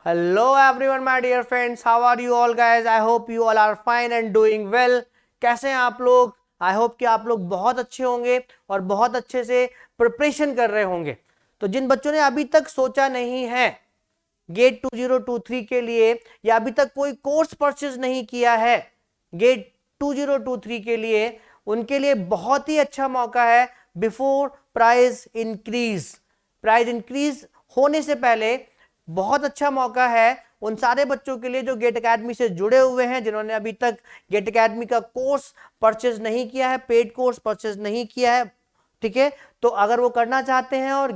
Hello everyone my dear friends, how are you all guys? I hope you all are fine and doing well. कैसे हैं आप लोग? I hope कि आप लोग बहुत अच्छे होंगे और बहुत अच्छे से प्रिपरेशन कर रहे होंगे। तो जिन बच्चों ने अभी तक सोचा नहीं है गेट 2023 के लिए या अभी तक कोई कोर्स परचेज नहीं किया है गेट 2023 के लिए, उनके लिए बहुत ही अच्छा मौका है। बिफोर प्राइस इंक्रीज होने से पहले बहुत अच्छा मौका है उन सारे बच्चों के लिए जो गेट एकेडमी से जुड़े हुए हैं, जिन्होंने अभी तक गेट एकेडमी का कोर्स परचेज नहीं किया है, पेड कोर्स परचेज नहीं किया है। ठीक है, तो अगर वो करना चाहते हैं और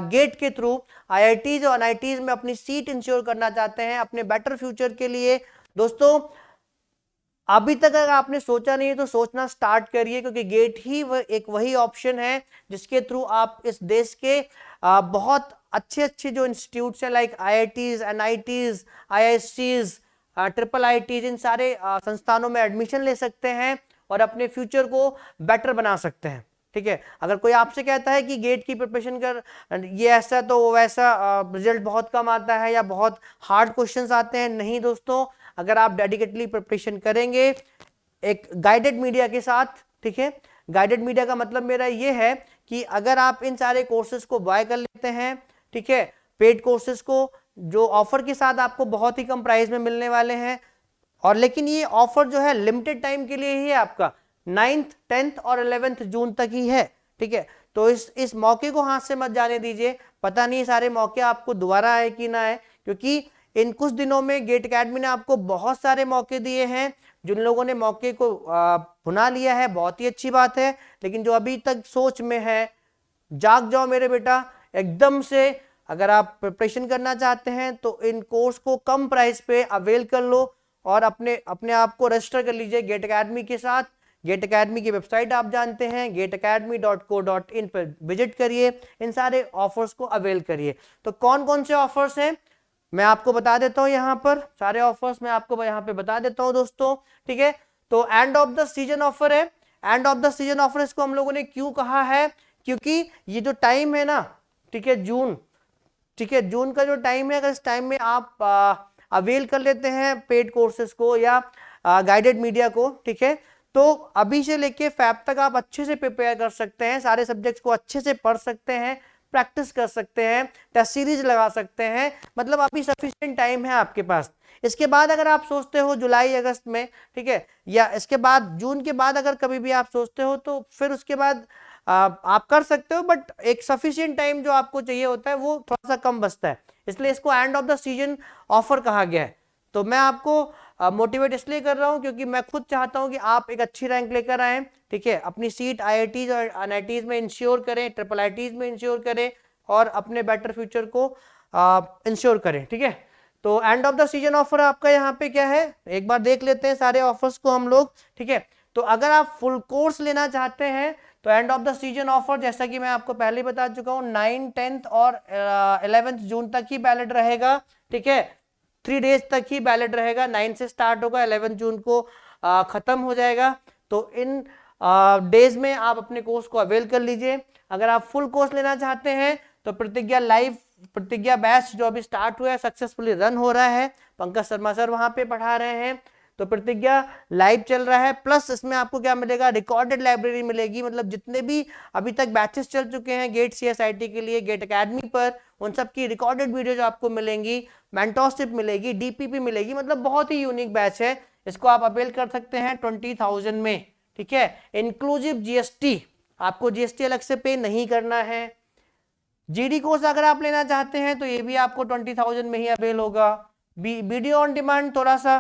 गेट के थ्रू आईआईटीज और एनआईटीज में अपनी सीट इंश्योर करना चाहते हैं अपने बेटर फ्यूचर के लिए, दोस्तों अभी तक अगर आपने सोचा नहीं है तो सोचना स्टार्ट करिए, क्योंकि गेट ही एक वही ऑप्शन है जिसके थ्रू आप इस देश के बहुत अच्छे अच्छे जो इंस्टीट्यूट्स हैं लाइक आईआईटीज, एनआईटीज, आईआईएससीज, ट्रिपल आईटीज, इन सारे संस्थानों में एडमिशन ले सकते हैं और अपने फ्यूचर को बेटर बना सकते हैं। ठीक है, अगर कोई आपसे कहता है कि गेट की प्रिपरेशन कर ये ऐसा तो वो वैसा, रिजल्ट बहुत कम आता है या बहुत हार्ड क्वेश्चंस आते हैं, नहीं दोस्तों, अगर आप डेडिकेटली प्रिपरेशन करेंगे एक गाइडेड मीडिया के साथ, ठीक है, गाइडेड मीडिया का मतलब मेरा ये है कि अगर आप इन सारे कोर्सेज को बाय कर लेते हैं, ठीक है, पेड कोर्सेज को जो ऑफर के साथ आपको बहुत ही कम प्राइस में मिलने वाले हैं, और लेकिन ये ऑफर जो है लिमिटेड टाइम के लिए ही है, आपका 9th 10th और 11th जून तक ही है। ठीक है, तो इस मौके को हाथ से मत जाने दीजिए। पता नहीं सारे मौके आपको दोबारा आए कि ना आए, क्योंकि इन कुछ दिनों में गेट एकेडमी ने आपको बहुत सारे मौके दिए हैं। जिन लोगों ने मौके को भुना लिया है बहुत ही अच्छी बात है, लेकिन जो अभी तक सोच में है, जाग जाओ मेरे बेटा एकदम से। अगर आप प्रिपरेशन करना चाहते हैं तो इन कोर्स को कम प्राइस पे अवेल कर लो और अपने अपने आप को रजिस्टर कर लीजिए गेट एकेडमी के साथ। गेट एकेडमी की वेबसाइट आप जानते हैं, gateacademy.co.in पर विजिट करिए, इन सारे ऑफर्स को अवेल करिए। तो कौन कौन से ऑफर्स हैं मैं आपको बता देता हूं, यहाँ पर सारे ऑफर्स मैं आपको यहाँ पे बता देता हूं दोस्तों। ठीक है, तो end of the season offer है। End of the season offer इसको हम लोगों ने क्यों कहा है, क्योंकि ये जो टाइम है ना, ठीक है, जून, ठीक है, जून का जो टाइम है, अगर इस टाइम में आप अवेल कर लेते हैं पेड कोर्सेज को या गाइडेड मीडिया को, ठीक है, तो अभी से लेके फैब तक आप अच्छे से प्रिपेयर कर सकते हैं, सारे सब्जेक्ट्स को अच्छे से पढ़ सकते हैं, प्रैक्टिस कर सकते हैं, टेस्ट सीरीज लगा सकते हैं, मतलब अभी सफिशिएंट टाइम है आपके पास। इसके बाद अगर आप सोचते हो जुलाई अगस्त में, ठीक है, या इसके बाद जून के बाद अगर कभी भी आप सोचते हो तो फिर उसके बाद आप कर सकते हो, बट एक सफिशिएंट टाइम जो आपको चाहिए होता है वो थोड़ा सा कम बचता है, इसलिए इसको and of the season offer कहा गया है। तो मैं आपको मोटिवेट इसलिए कर रहा हूं क्योंकि मैं खुद चाहता हूं कि आप एक अच्छी रैंक लेकर आए, ठीक है, अपनी सीट आईआईटीज और एनआईटीज में इंश्योर करें, ट्रिपल आईटीज में इंश्योर करें और अपने बेटर फ्यूचर को इंश्योर करें। ठीक है, तो end of the season offer आपका यहाँ पे क्या है, एक बार देख लेते हैं सारे ऑफर्स को हम लोग। ठीक है, तो अगर आप फुल कोर्स लेना चाहते हैं तो end of the season offer, जैसा कि मैं आपको पहले बता चुका हूं, 9, 10th और 11th जून तक ही वैलिड रहेगा। ठीक है, 3 डेज तक ही वैलिड रहेगा, 9 से स्टार्ट होगा, 11 जून को खत्म हो जाएगा। तो इन डेज में आप अपने कोर्स को अवेल कर लीजिए। अगर आप फुल कोर्स लेना चाहते हैं तो प्रतिज्ञा बैच जो अभी स्टार्ट हुआ है, सक्सेसफुली रन हो रहा है, पंकज शर्मा सर वहां पे पढ़ा रहे हैं, तो प्रतिज्ञा लाइव चल रहा है। प्लस इसमें आपको क्या मिलेगा, रिकॉर्डेड लाइब्रेरी मिलेगी, मतलब जितने भी अभी तक बैचेस चल चुके हैं गेट सीएसआईटी के लिए गेट एकेडमी पर, उन सब की रिकॉर्डेड वीडियोज आपको मिलेंगी, मेंटोरशिप मिलेगी, डीपीपी मिलेगी, मतलब बहुत ही यूनिक बैच है। इसको आप अवेल कर सकते हैं 20,000 में। ठीक है, इंक्लूसिव जीएसटी, आपको जीएसटी अलग से पे नहीं करना है। जीडी कोर्स अगर आप लेना चाहते हैं तो ये भी आपको 20,000 में ही अवेल होगा। वीडियो ऑन डिमांड थोड़ा सा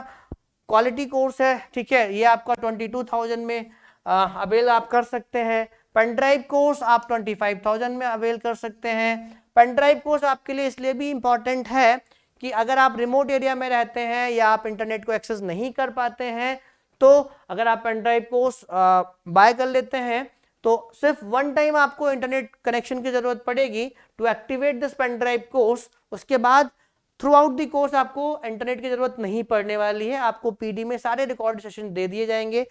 क्वालिटी कोर्स है, ठीक है, ये आपका 22,000 में अवेल आप कर सकते हैं। पेन ड्राइव कोर्स आप 25,000 में अवेल कर सकते हैं। पेन ड्राइव कोर्स आपके लिए इसलिए भी इंपॉर्टेंट है कि अगर आप रिमोट एरिया में रहते हैं या आप इंटरनेट को एक्सेस नहीं कर पाते हैं, तो अगर आप पेन ड्राइव कोर्स बाय कर लेते हैं तो सिर्फ वन टाइम आपको इंटरनेट कनेक्शन की जरूरत पड़ेगी to activate this pen drive course. उसके बाद थ्रू आउट दी कोर्स आपको इंटरनेट की जरूरत नहीं पड़ने वाली है, आपको पीडी में सारे रिकॉर्ड सेशन दे दिए जाएंगे,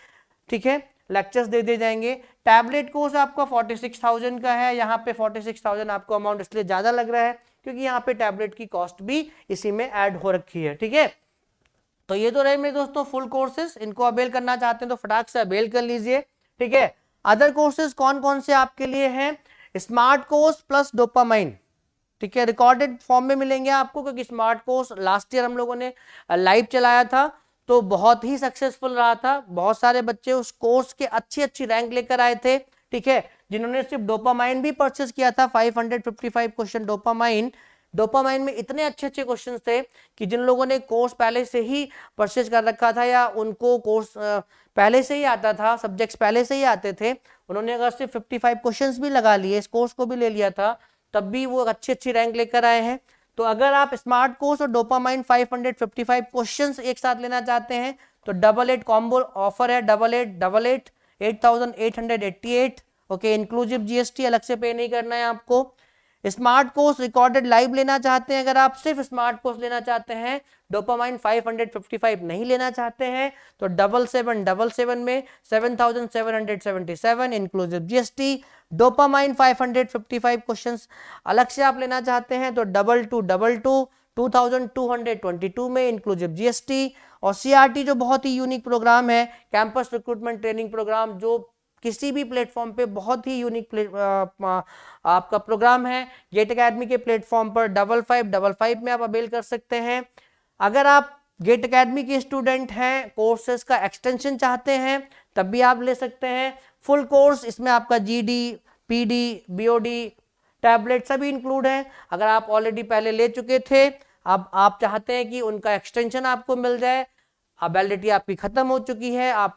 ठीक है, लेक्चर्स दे दिए जाएंगे। टैबलेट कोर्स आपका 46,000 का है, यहाँ पे 46,000 आपको अमाउंट इसलिए ज्यादा लग रहा है क्योंकि यहाँ पे टैबलेट की कॉस्ट भी इसी में ऐड हो रखी है। ठीक है, तो ये तो रहे मेरे दोस्तों फुल कोर्सेज, इनको अवेल करना चाहते हैं तो फटाक से अवेल कर लीजिए। ठीक है, अदर कोर्सेज कौन कौन से आपके लिए हैं? Smart course plus dopamine. ठीक है, रिकॉर्डेड फॉर्म में मिलेंगे आपको, क्योंकि स्मार्ट कोर्स लास्ट ईयर हम लोगों ने लाइव चलाया था तो बहुत ही सक्सेसफुल रहा था। बहुत सारे बच्चे उस कोर्स के अच्छी अच्छी रैंक लेकर आए थे। ठीक है, जिन्होंने सिर्फ डोपामाइन भी परचेस किया था, 555 क्वेश्चन डोपामाइन। डोपामाइन में इतने अच्छे अच्छे क्वेश्चन थे कि जिन लोगों ने कोर्स पहले से ही परचेज कर रखा था या उनको कोर्स पहले से ही आता था, सब्जेक्ट्स पहले से ही आते थे, उन्होंने अगर सिर्फ 55 क्वेश्चंस भी लगा लिए, इस कोर्स को भी ले लिया था, तब भी वो अच्छी अच्छी रैंक लेकर आए हैं। तो अगर आप स्मार्ट कोर्स और डोपामाइन 555 क्वेश्चंस एक साथ लेना चाहते हैं तो 88 कॉम्बो ऑफर है, 8888 8888। ओके, इंक्लूसिव जीएसटी, अलग से पे नहीं करना है आपको। स्मार्ट कोर्स रिकॉर्डेड लाइव लेना चाहते हैं, अगर आप सिर्फ स्मार्ट कोर्स लेना चाहते हैं, डोपामाइन 555 नहीं लेना चाहते हैं, तो 7777 में 7777 इंक्लूसिव जीएसटी। डोपामाइन 555 क्वेश्चंस अलग से आप लेना चाहते हैं तो 2222 2222 में इंक्लूसिव जीएसटी। और सीआरटी जो बहुत ही यूनिक प्रोग्राम है, कैंपस रिक्रूटमेंट ट्रेनिंग प्रोग्राम, जो किसी भी प्लेटफॉर्म पे बहुत ही यूनिक आपका प्रोग्राम है, गेट एकेडमी के प्लेटफॉर्म पर 5555 में आप अवेल कर सकते हैं। अगर आप गेट एकेडमी के स्टूडेंट हैं, कोर्सेज का एक्सटेंशन चाहते हैं, तब भी आप ले सकते हैं। फुल कोर्स, इसमें आपका जीडी, पीडी, बीओडी, टैबलेट सभी इंक्लूड है। अगर आप ऑलरेडी पहले ले चुके थे, अब आप चाहते हैं कि उनका एक्सटेंशन आपको मिल जाए, अब वैलिडिटी आपकी खत्म हो चुकी है, आप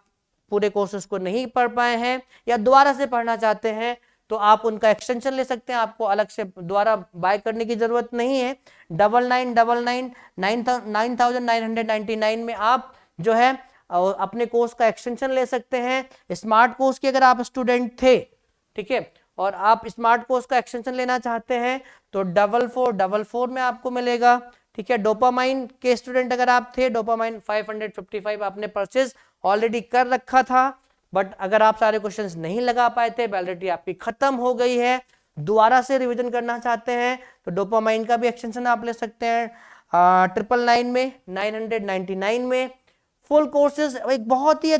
पूरे कोर्सेज को नहीं पढ़ पाए हैं या दोबारा से पढ़ना चाहते हैं, तो आप उनका एक्सटेंशन ले सकते हैं, आपको अलग से दोबारा बाय करने की जरूरत नहीं है। 9999 में आप जो है अपने कोर्स का एक्सटेंशन ले सकते हैं। स्मार्ट कोर्स के अगर आप स्टूडेंट थे, ठीक है, और आप स्मार्ट कोर्स का एक्सटेंशन लेना चाहते हैं तो 4444 में आपको मिलेगा। ठीक है, डोपामाइन के स्टूडेंट अगर आप थे, डोपामाइन 555 आपने परचेज ऑलरेडी कर रखा था, बट अगर आप सारे क्वेश्चंस नहीं लगा पाए थे, वैलिडिटी आपकी खत्म हो गई है, दोबारा से रिवीजन करना चाहते हैं, तो डोपामाइन का भी एक्सटेंशन आप ले सकते हैं 999 में, 999 में। फुल कोर्सेज एक बहुत ही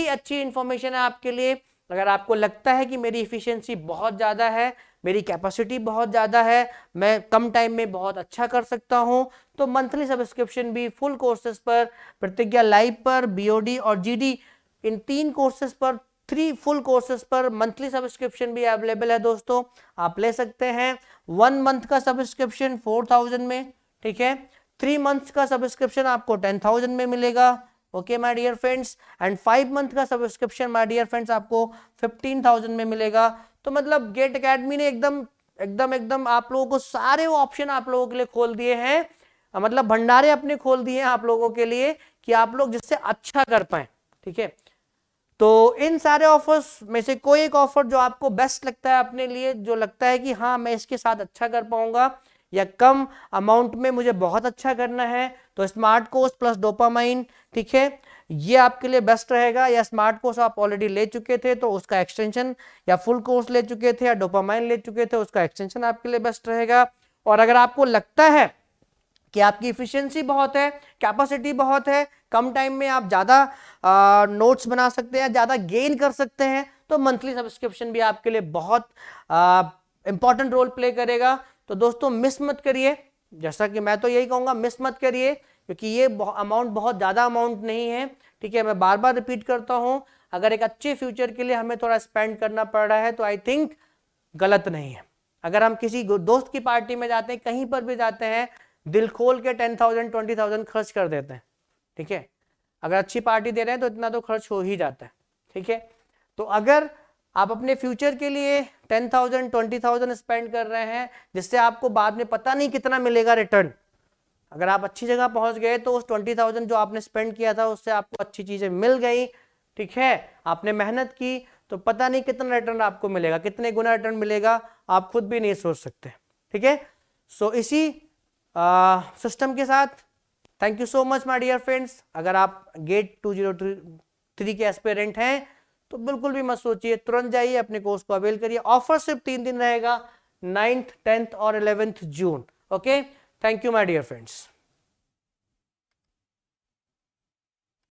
अच्छी इंफॉर्मेशन है आपके लिए। अगर आपको लगता है कि मेरी इफिशियंसी बहुत ज़्यादा है, मेरी कैपेसिटी बहुत ज़्यादा है, मैं कम टाइम में बहुत अच्छा कर सकता हूं, तो मंथली सब्सक्रिप्शन भी फुल कोर्सेज पर, प्रतिज्ञा लाइव पर, बीओडी और जीडी, इन 3 कोर्सेज पर, 3 फुल कोर्सेज पर मंथली सब्सक्रिप्शन भी अवेलेबल है दोस्तों, आप ले सकते हैं। 1 मंथ का सब्सक्रिप्शन 4000 में, ठीक है, 3 मंथ्स का सब्सक्रिप्शन आपको 10,000 में मिलेगा। Okay my dear friends, and 5 month का सब्सक्रिप्शन माय डियर फ्रेंड्स आपको 15,000 में मिलेगा। तो मतलब गेट एकेडमी ने एकदम आप लोगों को सारे वो ऑप्शन आप लोगों के लिए खोल दिए हैं, मतलब भंडारे अपने खोल दिए हैं आप लोगों के लिए कि आप लोग जिससे अच्छा कर पाए। ठीक है, तो इन सारे ऑफर्स में से कोई एक ऑफर जो आपको बेस्ट लगता है अपने लिए, जो लगता है कि हाँ मैं इसके साथ अच्छा कर पाऊंगा या कम अमाउंट में मुझे बहुत अच्छा करना है, तो स्मार्ट कोर्स प्लस डोपामाइन, ठीक है, ये आपके लिए बेस्ट रहेगा। या स्मार्ट कोर्स आप ऑलरेडी ले चुके थे तो उसका एक्सटेंशन, या फुल कोर्स ले चुके थे या डोपामाइन ले चुके थे उसका एक्सटेंशन आपके लिए बेस्ट रहेगा। और अगर आपको लगता है कि आपकी इफिशियंसी बहुत है, कैपेसिटी बहुत है, कम टाइम में आप ज़्यादा नोट्स बना सकते हैं, ज़्यादा गेन कर सकते हैं, तो मंथली सब्सक्रिप्शन भी आपके लिए बहुत इंपॉर्टेंट रोल प्ले करेगा। तो दोस्तों मिस मत करिए, जैसा कि मैं तो यही कहूँगा मिस मत करिए, क्योंकि ये अमाउंट बहुत ज़्यादा अमाउंट नहीं है। ठीक है, मैं बार बार रिपीट करता हूँ, अगर एक अच्छे फ्यूचर के लिए हमें थोड़ा स्पेंड करना पड़ रहा है तो आई थिंक गलत नहीं है। अगर हम किसी दोस्त की पार्टी में जाते हैं, कहीं पर भी जाते हैं, दिल खोल के 10,000 20,000 खर्च कर देते हैं। ठीक है, अगर अच्छी पार्टी दे रहे हैं तो इतना तो खर्च हो ही जाता है। ठीक है, तो अगर आप अपने फ्यूचर के लिए 10,000 20,000 स्पेंड कर रहे हैं, जिससे आपको बाद में पता नहीं कितना मिलेगा रिटर्न, अगर आप अच्छी जगह पहुंच गए तो उस 20,000 जो आपने स्पेंड किया था उससे आपको अच्छी चीजें मिल गई, ठीक है, आपने मेहनत की, तो पता नहीं कितना रिटर्न आपको मिलेगा, कितने गुना रिटर्न मिलेगा, आप खुद भी नहीं सोच सकते। ठीक है, सो इसी सिस्टम के साथ thank you so much my dear friends. अगर आप गेट 2023 के एस्पिरेंट हैं तो बिल्कुल भी मत सोचिए, तुरंत जाइए अपने कोर्स को अवेल करिए। ऑफर सिर्फ 3 दिन रहेगा, 9th 10th और 11th जून। Okay, thank you my dear friends.